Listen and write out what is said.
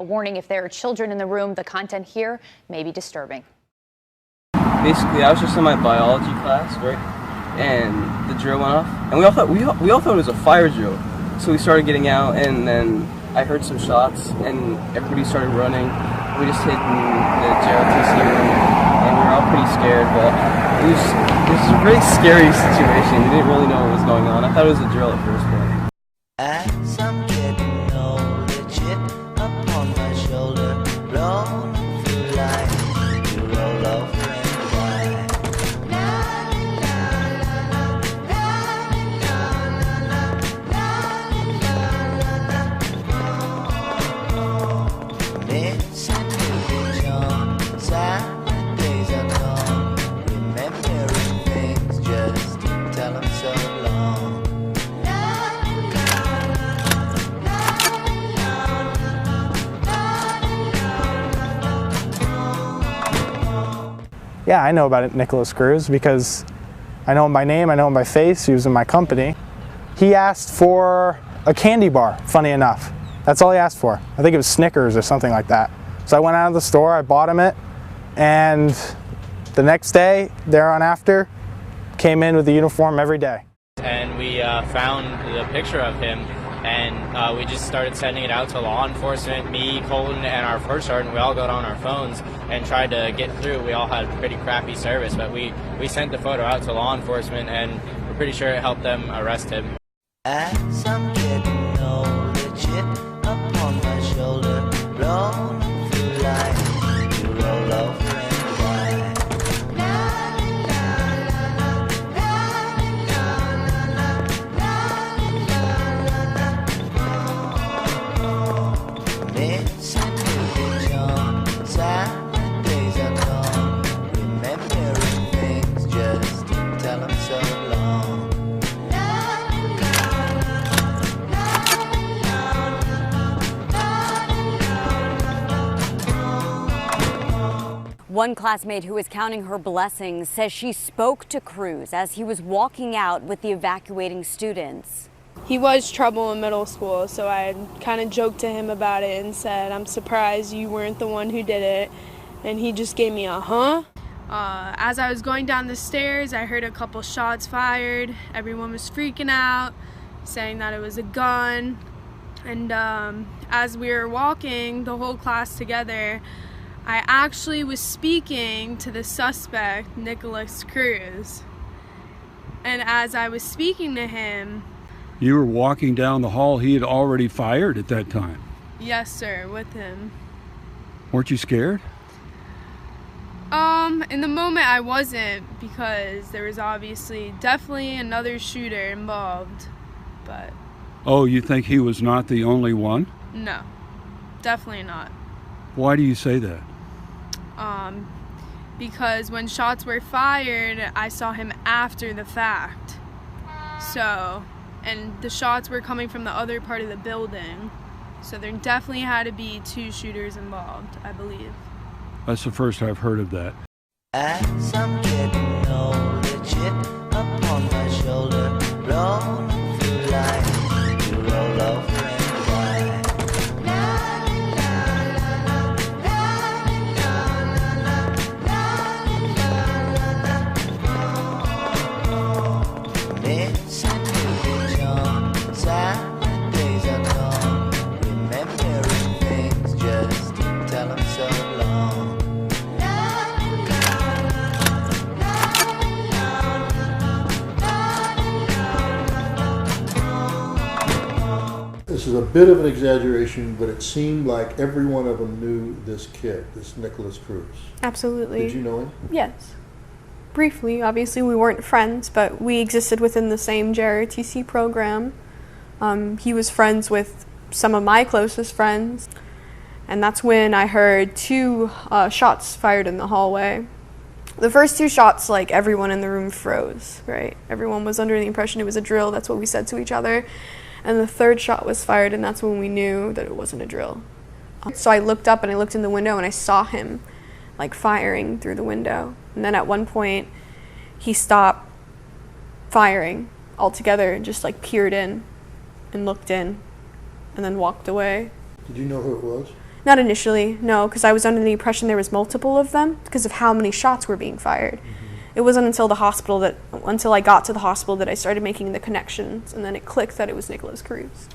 A warning: if there are children in the room, the content here may be disturbing. Basically, I was just in my biology class, right? And the drill went off, and we all thought it was a fire drill. So we started getting out, and then I heard some shots, and everybody started running. We just hid in the JRTC room, and we were all pretty scared. But it was a really scary situation. We didn't really know what was going on. I thought it was a drill at first, but. As I'm getting older, chip upon my shoulder, blown through life, you roll over and die. Missing John, sad days are gone, remembering things, just tell them so long. Yeah, I know about Nikolas Cruz because I know him by name, I know him by face. He was in my company. He asked for a candy bar, funny enough. That's all he asked for. I think it was Snickers or something like that. So I went out of the store, I bought him it, and the next day, there on after, came in with the uniform every day. And we found the picture of him, and we just started sending it out to law enforcement. Me, Colton, and our first sergeant, we all got on our phones and tried to get through. We all had pretty crappy service, but we sent the photo out to law enforcement, and we're pretty sure it helped them arrest him. As I'm getting older, chip upon my shoulder, blown through life, you roll over and die. Missing John, sad days are gone, remembering things, just tell them so long. One classmate who is counting her blessings says she spoke to Cruz as he was walking out with the evacuating students. He was trouble in middle school, so I kind of joked to him about it and said, "I'm surprised you weren't the one who did it." And he just gave me a huh. As I was going down the stairs, I heard a couple shots fired. Everyone was freaking out, saying that it was a gun. And as we were walking, the whole class together, I actually was speaking to the suspect, Nikolas Cruz. And as I was speaking to him... You were walking down the hall, he had already fired at that time? Yes, sir, with him. Weren't you scared? In the moment I wasn't, because there was obviously definitely another shooter involved, but... Oh, you think he was not the only one? No, definitely not. Why do you say that? Because when shots were fired, I saw him after the fact. So, and the shots were coming from the other part of the building. So there definitely had to be two shooters involved, I believe. That's the first I've heard of that. As I'm getting older, chip upon my shoulder, blown through life, you roll over and die. Missing John, sad days are gone, remembering things, just tell them so long. This is a bit of an exaggeration, but it seemed like every one of them knew this kid, this Nikolas Cruz. Absolutely. Did you know him? Yes. Briefly, obviously we weren't friends, but we existed within the same JRTC program. He was friends with some of my closest friends, and that's when I heard two shots fired in the hallway. The first two shots, like, everyone in the room froze, right? Everyone was under the impression it was a drill. That's what we said to each other. And the third shot was fired, and that's when we knew that it wasn't a drill. So I looked up and I looked in the window and I saw him like firing through the window. And then at one point he stopped firing altogether and just like peered in and looked in and then walked away. Did you know who it was? Not initially, no, because I was under the impression there was multiple of them because of how many shots were being fired. It wasn't until I got to the hospital that I started making the connections, and then it clicked that it was Nikolas Cruz.